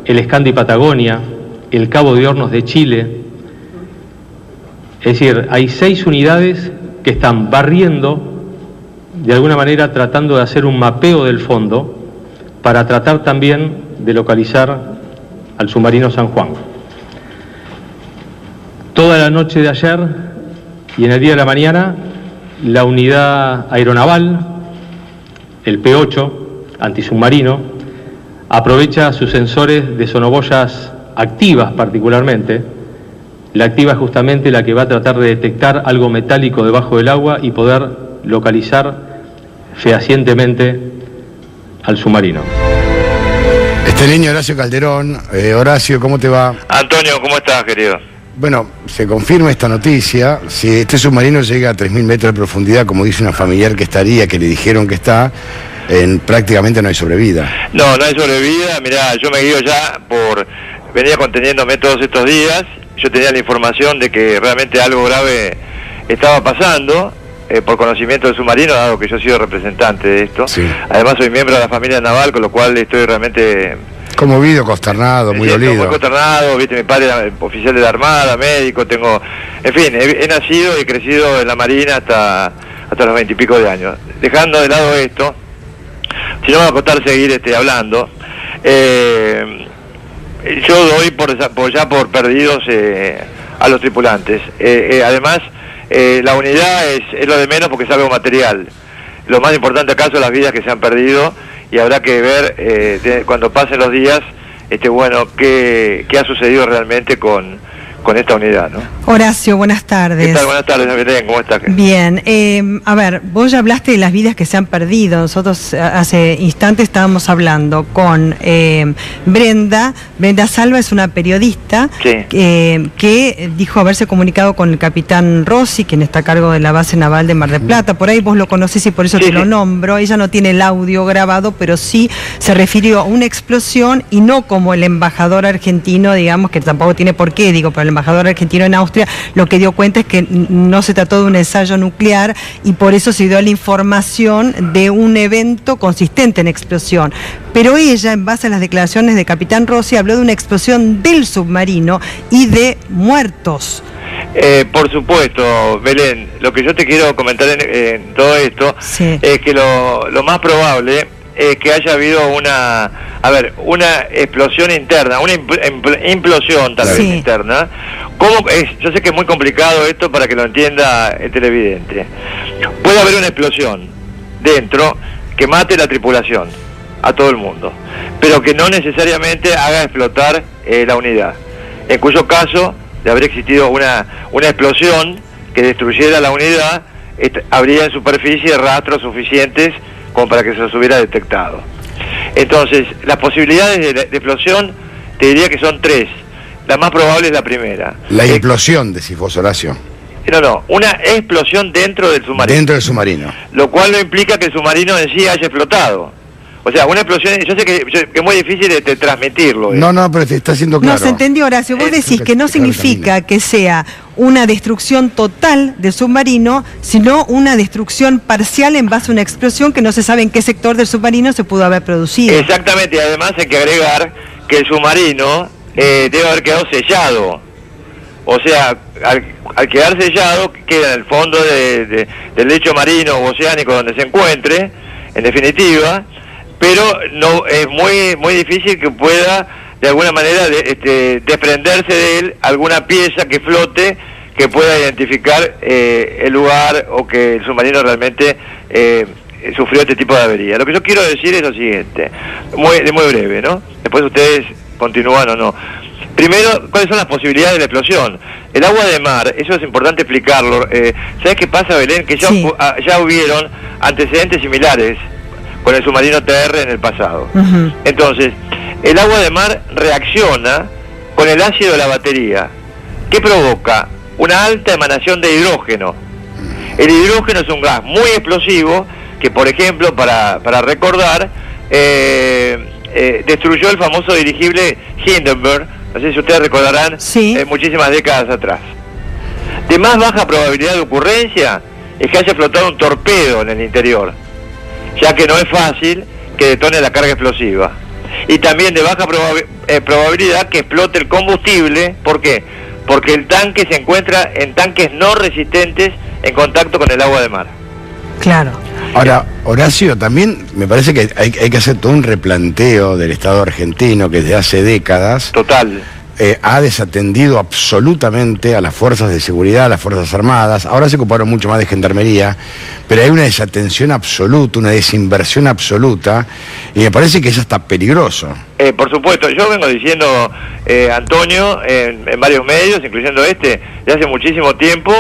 el Scandi Patagonia, el Cabo de Hornos de Chile. Es decir, hay 6 unidades que están barriendo, de alguna manera tratando de hacer un mapeo del fondo para tratar también de localizar al submarino San Juan. Toda la noche de ayer y en el día de la mañana, la unidad aeronaval, el P8, antisubmarino, aprovecha sus sensores de sonoboyas activas particularmente. La activa es justamente la que va a tratar de detectar algo metálico debajo del agua y poder localizar fehacientemente al submarino. Este niño Horacio Calderón. Horacio, ¿cómo te va? Antonio, ¿cómo estás, querido? Bueno, se confirma esta noticia. Si este submarino llega a 3.000 metros de profundidad, como dice una familiar que estaría, que le dijeron que está, prácticamente no hay sobrevida. No hay sobrevida. Mirá, yo me guío ya venía conteniéndome todos estos días. Yo tenía la información de que realmente algo grave estaba pasando, por conocimiento del submarino, dado que yo he sido representante de esto. Sí. Además soy miembro de la familia naval, con lo cual estoy realmente... Conmovido, consternado, muy dolido. Muy consternado, viste, mi padre era oficial de la Armada, médico, en fin, he nacido y crecido en la Marina hasta los 20 y pico de años. Dejando de lado esto, si no me va a costar seguir hablando, yo doy por perdidos a los tripulantes. Además, la unidad es lo de menos porque es algo material. Lo más importante acaso son las vidas que se han perdido, y habrá que ver cuando pasen los días qué ha sucedido realmente con esta unidad, ¿no? Horacio, buenas tardes. ¿Qué tal? Buenas tardes, Belén, ¿cómo estás? Bien, a ver, vos ya hablaste de las vidas que se han perdido. Nosotros hace instantes estábamos hablando con Brenda Salva, es una periodista, sí, que dijo haberse comunicado con el capitán Rossi, quien está a cargo de la base naval de Mar del Plata. Por ahí vos lo conocés y por eso te lo nombro. Ella no tiene el audio grabado, pero sí se refirió a una explosión, y no como el embajador argentino, digamos, que tampoco tiene por qué, pero el embajador argentino en Austria lo que dio cuenta es que no se trató de un ensayo nuclear, y por eso se dio la información de un evento consistente en explosión. Pero ella, en base a las declaraciones de capitán Rossi, habló de una explosión del submarino y de muertos. Por supuesto, Belén, lo que yo te quiero comentar en todo esto, sí, es que lo más probable es que haya habido una explosión interna, una implosión tal vez, sí, interna. Yo sé que es muy complicado esto para que lo entienda el televidente. Puede haber una explosión dentro que mate la tripulación, a todo el mundo, pero que no necesariamente haga explotar la unidad, en cuyo caso, de haber existido una explosión que destruyera la unidad, habría en superficie rastros suficientes como para que se los hubiera detectado. Entonces, las posibilidades de explosión, te diría que son 3. La más probable es la primera. La implosión, decís vos, Horacio. No, una explosión dentro del submarino. Dentro del submarino. Lo cual no implica que el submarino en sí haya explotado. O sea, una explosión, yo sé que es muy difícil de transmitirlo. No, pero te está haciendo claro. No se entendió, Horacio. Vos decís que no significa que sea una destrucción total del submarino, sino una destrucción parcial en base a una explosión que no se sabe en qué sector del submarino se pudo haber producido. Exactamente, y además hay que agregar que el submarino debe haber quedado sellado. O sea, al quedar sellado, queda en el fondo del lecho marino o oceánico donde se encuentre, en definitiva, pero no es muy difícil que pueda de alguna manera desprenderse de él alguna pieza que flote que pueda identificar el lugar o que el submarino realmente sufrió este tipo de avería. Lo que yo quiero decir es lo siguiente, muy breve, ¿no? Después ustedes continúan o no. Primero, ¿cuáles son las posibilidades de la explosión? El agua de mar, eso es importante explicarlo. ¿Sabes qué pasa, Belén? Que ya hubieron antecedentes similares con el submarino TR en el pasado. Uh-huh. Entonces, el agua de mar reacciona con el ácido de la batería. ¿Qué provoca? Una alta emanación de hidrógeno. El hidrógeno es un gas muy explosivo que, por ejemplo, para recordar, destruyó el famoso dirigible Hindenburg. No sé si ustedes recordarán, sí, muchísimas décadas atrás. De más baja probabilidad de ocurrencia es que haya flotado un torpedo en el interior, ya que no es fácil que detone la carga explosiva. y también de baja probabilidad que explote el combustible. ¿Por qué? Porque el tanque se encuentra en tanques no resistentes en contacto con el agua de mar. Claro. Ahora, Horacio, también me parece que hay que hacer todo un replanteo del Estado argentino que desde hace décadas Total. Ha desatendido absolutamente a las fuerzas de seguridad, a las fuerzas armadas. Ahora se ocuparon mucho más de gendarmería, pero hay una desatención absoluta, una desinversión absoluta, y me parece que eso está peligroso. Por supuesto, yo vengo diciendo, Antonio, en varios medios, incluyendo de hace muchísimo tiempo,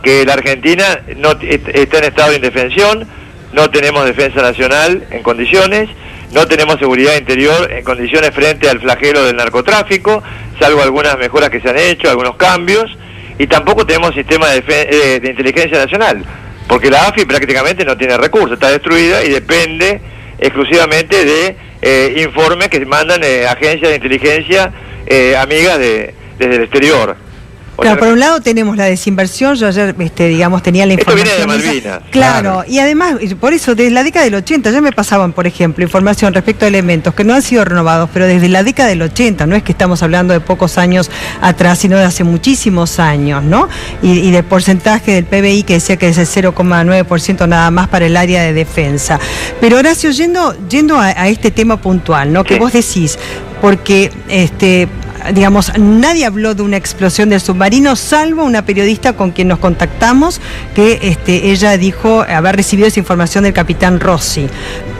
que la Argentina no está en estado de indefensión, no tenemos defensa nacional en condiciones, no tenemos seguridad interior en condiciones frente al flagelo del narcotráfico, salvo algunas mejoras que se han hecho, algunos cambios, y tampoco tenemos sistema de inteligencia nacional, porque la AFI prácticamente no tiene recursos, está destruida y depende exclusivamente de informes que mandan agencias de inteligencia amigas desde el exterior. Claro, por un lado tenemos la desinversión, yo ayer, digamos, tenía la información. Esto viene de Malvinas. Claro, y además, por eso, desde la década del 80, ya me pasaban, por ejemplo, información respecto a elementos que no han sido renovados, pero desde la década del 80, no es que estamos hablando de pocos años atrás, sino de hace muchísimos años, ¿no? Y de porcentaje del PBI que decía que es el 0,9% nada más para el área de defensa. Pero Horacio, yendo a este tema puntual, ¿no? Que vos decís, porque digamos, nadie habló de una explosión del submarino, salvo una periodista con quien nos contactamos, que ella dijo haber recibido esa información del capitán Rossi.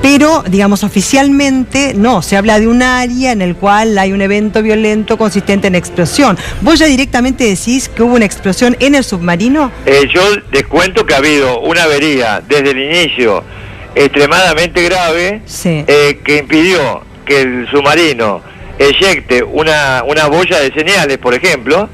Pero, digamos, oficialmente no, se habla de un área en el cual hay un evento violento consistente en explosión. ¿Vos ya directamente decís que hubo una explosión en el submarino? Yo les cuento que ha habido una avería desde el inicio extremadamente grave, sí, que impidió que el submarino eyecte una boya de señales, por ejemplo.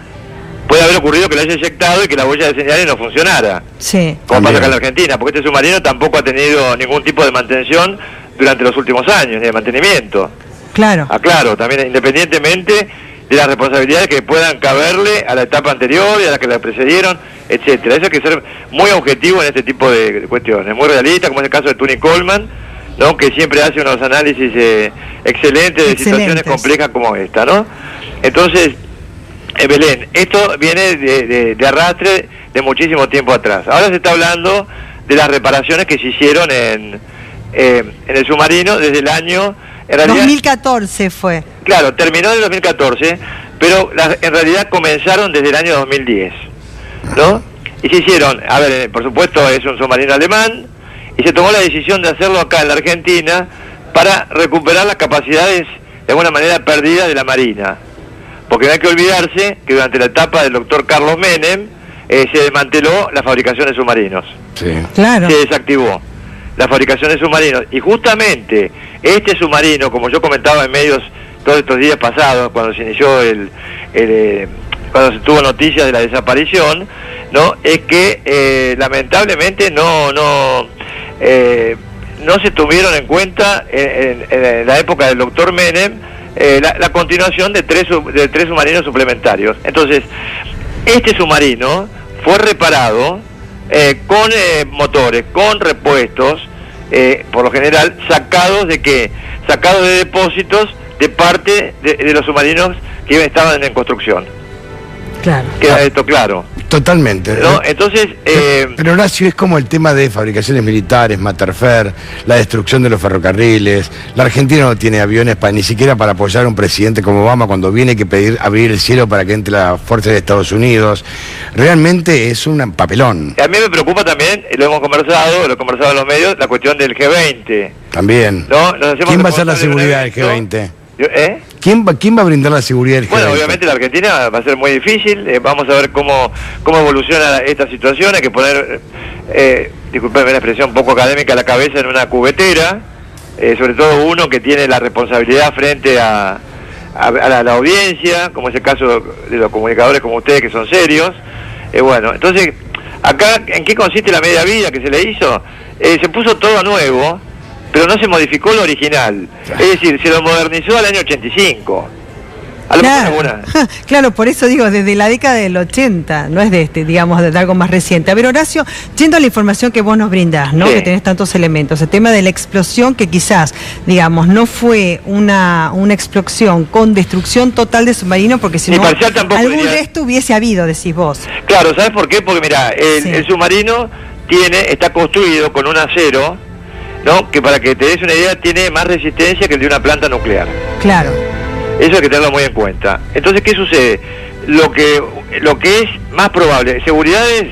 Puede haber ocurrido que lo haya eyectado y que la boya de señales no funcionara. Sí. Como pasa acá en la Argentina, porque este submarino tampoco ha tenido ningún tipo de mantención durante los últimos años, ni de mantenimiento. Claro. Claro, también independientemente de las responsabilidades que puedan caberle a la etapa anterior y a la que la precedieron, etcétera. Eso hay que ser muy objetivo en este tipo de cuestiones, muy realista, como es el caso de Tuni Coleman, ¿no? Que siempre hace unos análisis excelentes de situaciones complejas como esta, ¿no? Entonces, Belén, esto viene de arrastre de muchísimo tiempo atrás. Ahora se está hablando de las reparaciones que se hicieron en el submarino desde el año... En realidad, 2014 fue. Claro, terminó en el 2014, pero en realidad comenzaron desde el año 2010, ¿no? Y se hicieron, a ver, por supuesto es un submarino alemán, y se tomó la decisión de hacerlo acá en la Argentina para recuperar las capacidades de alguna manera perdidas de la Marina. Porque no hay que olvidarse que durante la etapa del doctor Carlos Menem se desmanteló la fabricación de submarinos. Sí. Claro. Se desactivó la fabricación de submarinos. Y justamente este submarino, como yo comentaba en medios todos estos días pasados, cuando se inició cuando se tuvo noticias de la desaparición, ¿no? Es que lamentablemente no se tuvieron en cuenta en la época del doctor Menem la continuación de tres submarinos suplementarios. Entonces, este submarino fue reparado con motores, con repuestos, por lo general sacados de depósitos de parte de los submarinos que estaban en construcción. Claro. Queda esto claro. Totalmente. ¿No? Entonces, pero Horacio, es como el tema de fabricaciones militares, Materfer, la destrucción de los ferrocarriles. La Argentina no tiene aviones ni siquiera para apoyar a un presidente como Obama cuando viene que pedir abrir el cielo para que entre la fuerza de Estados Unidos. Realmente es un papelón. A mí me preocupa también, lo he conversado en los medios, la cuestión del G20. También. ¿No? ¿Quién va a hacer la seguridad del G20? ¿Quién va a brindar la seguridad del G20? Bueno, obviamente la Argentina va a ser muy difícil. Vamos a ver cómo evoluciona esta situación. Hay que poner, disculpenme la expresión un poco académica, la cabeza en una cubetera, sobre todo uno que tiene la responsabilidad frente a la audiencia, como es el caso de los comunicadores como ustedes, que son serios. Bueno, entonces, acá, ¿en qué consiste la media vida que se le hizo? Se puso todo a nuevo, pero no se modificó lo original. Es decir, se lo modernizó al año 85. A lo mejor alguna. Claro, por eso digo, desde la década del 80, no es digamos, de algo más reciente. A ver, Horacio, yendo a la información que vos nos brindás, ¿no? Sí. Que tenés tantos elementos, el tema de la explosión, que quizás, digamos, no fue una explosión con destrucción total de submarino, porque si no, algún resto hubiese habido, decís vos. Claro, ¿sabes por qué? Porque mira, el submarino está construido con un acero, ¿no? Que para que te des una idea, tiene más resistencia que el de una planta nuclear. Claro. Eso hay que tenerlo muy en cuenta. Entonces, ¿qué sucede? Lo que es más probable, seguridades,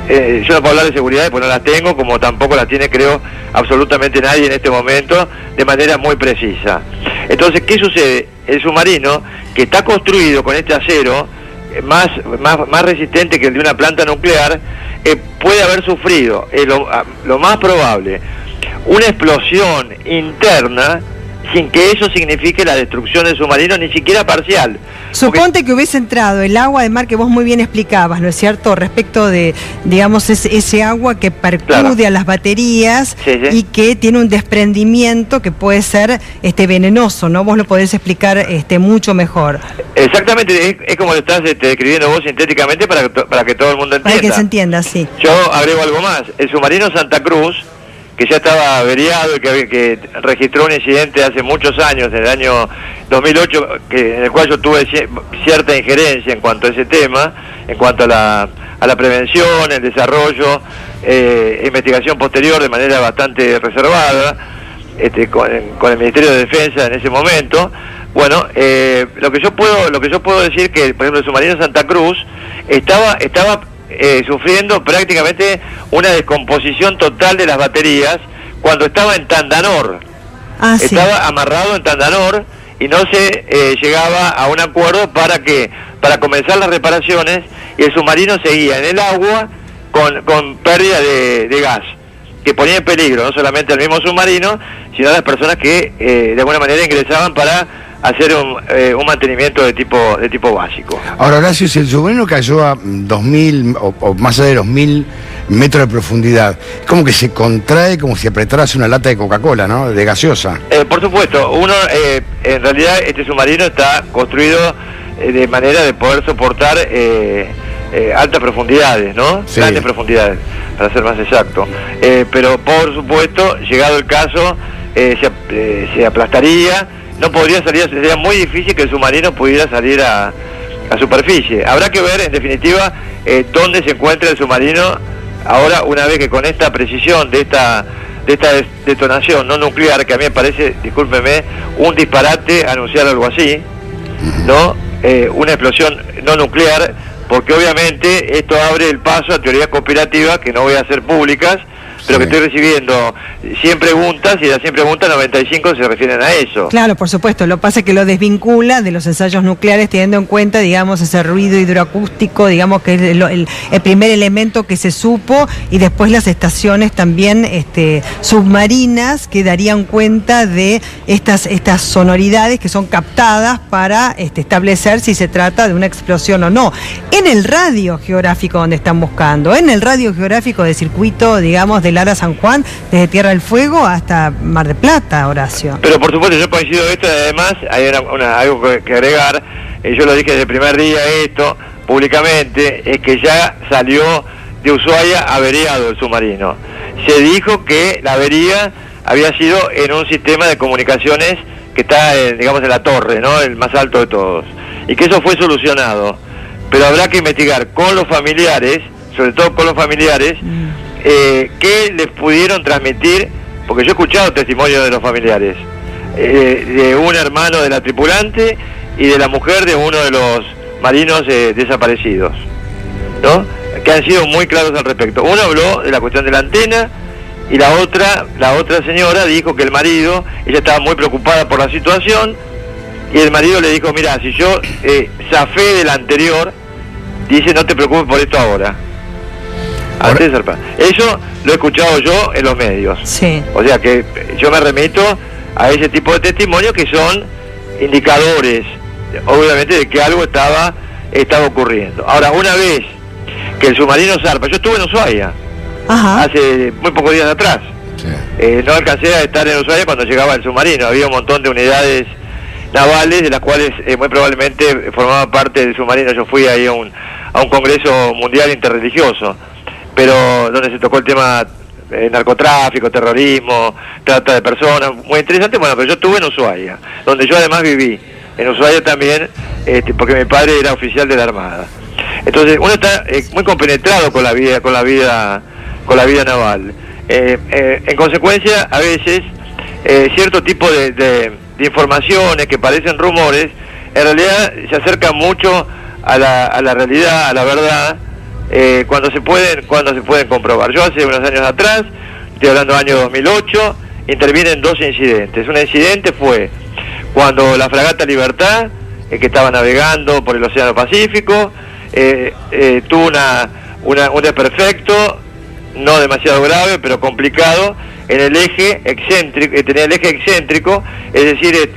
yo no puedo hablar de seguridades porque no las tengo, como tampoco las tiene, creo, absolutamente nadie en este momento, de manera muy precisa. Entonces, ¿qué sucede? El submarino, que está construido con este acero, más resistente que el de una planta nuclear, puede haber sufrido, lo más probable, una explosión interna, sin que eso signifique la destrucción del submarino, ni siquiera parcial. Suponte que hubiese entrado el agua de mar que vos muy bien explicabas, ¿no es cierto?, respecto de, digamos, ese agua que percude a las baterías, y que tiene un desprendimiento que puede ser venenoso, ¿no? Vos lo podés explicar mucho mejor. Exactamente, es como lo estás describiendo vos sintéticamente para que todo el mundo entienda. Para que se entienda, sí. Yo agrego algo más. El submarino Santa Cruz, que ya estaba averiado y que registró un incidente hace muchos años, en el año 2008, en el cual yo tuve cierta injerencia en cuanto a ese tema, en cuanto a la prevención, el desarrollo, investigación posterior de manera bastante reservada, con el Ministerio de Defensa en ese momento. Bueno, lo que yo puedo decir que, por ejemplo, el submarino Santa Cruz estaba sufriendo prácticamente una descomposición total de las baterías cuando estaba en Tandanor. Estaba amarrado en Tandanor y no se llegaba a un acuerdo para comenzar las reparaciones, y el submarino seguía en el agua con pérdida de gas, que ponía en peligro no solamente al mismo submarino, sino a las personas que de alguna manera ingresaban para hacer un mantenimiento de tipo básico. Ahora, Horacio, si el submarino cayó a 2.000 o más allá de los 1.000 metros de profundidad, es como que se contrae como si apretaras una lata de Coca-Cola, ¿no?, de gaseosa. Por supuesto, en realidad este submarino está construido de manera de poder soportar altas profundidades, ¿no? Sí. Grandes profundidades, para ser más exacto. Pero por supuesto, llegado el caso, se aplastaría. No podría salir, sería muy difícil que el submarino pudiera salir a superficie. Habrá que ver, en definitiva, dónde se encuentra el submarino ahora, una vez que con esta precisión de esta detonación no nuclear, que a mí me parece, discúlpeme, un disparate anunciar algo así, ¿no? Una explosión no nuclear, porque obviamente esto abre el paso a teorías conspirativas que no voy a hacer públicas, pero que estoy recibiendo 100 preguntas, y de las 100 preguntas 95 se refieren a eso. Claro, por supuesto, lo que pasa es que lo desvincula de los ensayos nucleares, teniendo en cuenta, digamos, ese ruido hidroacústico, digamos, que es el primer elemento que se supo, y después las estaciones también submarinas, que darían cuenta de estas sonoridades que son captadas para establecer si se trata de una explosión o no. En el radio geográfico donde están buscando, en el radio geográfico del circuito, digamos, de Lara San Juan, desde Tierra del Fuego hasta Mar del Plata, Horacio. Pero por supuesto, yo coincido esto, y además hay algo que agregar, yo lo dije desde el primer día esto, públicamente, es que ya salió de Ushuaia averiado el submarino. Se dijo que la avería había sido en un sistema de comunicaciones que está, digamos, en la torre, ¿no?, el más alto de todos, y que eso fue solucionado. Pero habrá que investigar con los familiares, sobre todo con los familiares, qué les pudieron transmitir, porque yo he escuchado testimonios de los familiares, de un hermano de la tripulante y de la mujer de uno de los marinos desaparecidos, ¿no?, que han sido muy claros al respecto. Uno habló de la cuestión de la antena, y la otra señora dijo que el marido, ella estaba muy preocupada por la situación, y el marido le dijo: mira, si yo zafé del anterior, dice, no te preocupes por esto ahora. Eso lo he escuchado yo en los medios. Sí. O sea que yo me remito a ese tipo de testimonios que son indicadores, obviamente, de que algo estaba ocurriendo. Ahora, una vez que el submarino zarpa, yo estuve en Ushuaia hace muy pocos días atrás. Sí. No alcancé a estar en Ushuaia cuando llegaba el submarino, había un montón de unidades navales, de las cuales muy probablemente formaba parte del submarino. Yo fui ahí a un congreso mundial interreligioso, pero donde se tocó el tema narcotráfico, terrorismo, trata de personas, muy interesante. Bueno, pero yo estuve en Ushuaia, donde yo además viví, en Ushuaia también, porque mi padre era oficial de la Armada. Entonces uno está muy compenetrado con la vida naval. En consecuencia, a veces cierto tipo de informaciones que parecen rumores, en realidad se acercan mucho a la realidad, a la verdad, cuando se pueden comprobar. Yo hace unos años atrás, estoy hablando del año 2008, intervienen 2 incidentes. Un incidente fue cuando la fragata Libertad, que estaba navegando por el Océano Pacífico, tuvo un desperfecto, no demasiado grave, pero complicado, en el eje excéntrico, tenía el eje excéntrico, es decir,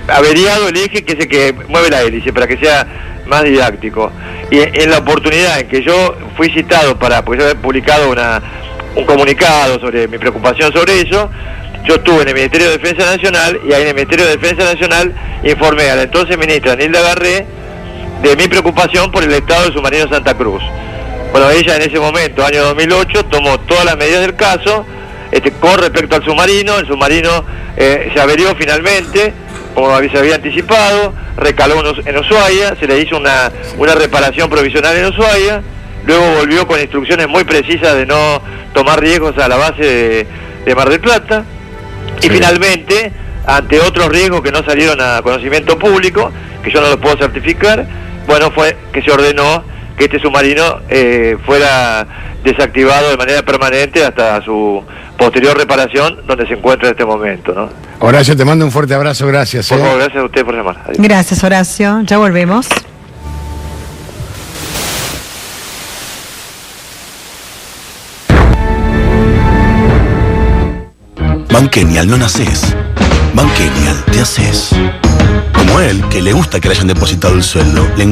averiado el eje, que es el que mueve la hélice, para que sea más didáctico. Y en la oportunidad en que yo fui citado porque yo había publicado un comunicado sobre mi preocupación sobre eso, yo estuve en el Ministerio de Defensa Nacional, y ahí en el Ministerio de Defensa Nacional informé a la entonces ministra Nilda Garré de mi preocupación por el estado del submarino Santa Cruz. Bueno, ella en ese momento, año 2008, tomó todas las medidas del caso con respecto al submarino. El submarino se averió finalmente, como se había anticipado, recaló en Ushuaia, se le hizo una reparación provisional en Ushuaia, luego volvió con instrucciones muy precisas de no tomar riesgos a la base de Mar del Plata, y finalmente, ante otros riesgos que no salieron a conocimiento público, que yo no lo puedo certificar, bueno, fue que se ordenó que este submarino fuera desactivado de manera permanente hasta su posterior reparación, donde se encuentra en este momento, ¿no? Horacio, te mando un fuerte abrazo, gracias. Por favor, gracias a usted por llamar. Adiós. Gracias, Horacio. Ya volvemos. Banquenial no nacés. Banquenial te haces. Como él, que le gusta que le hayan depositado el sueldo, le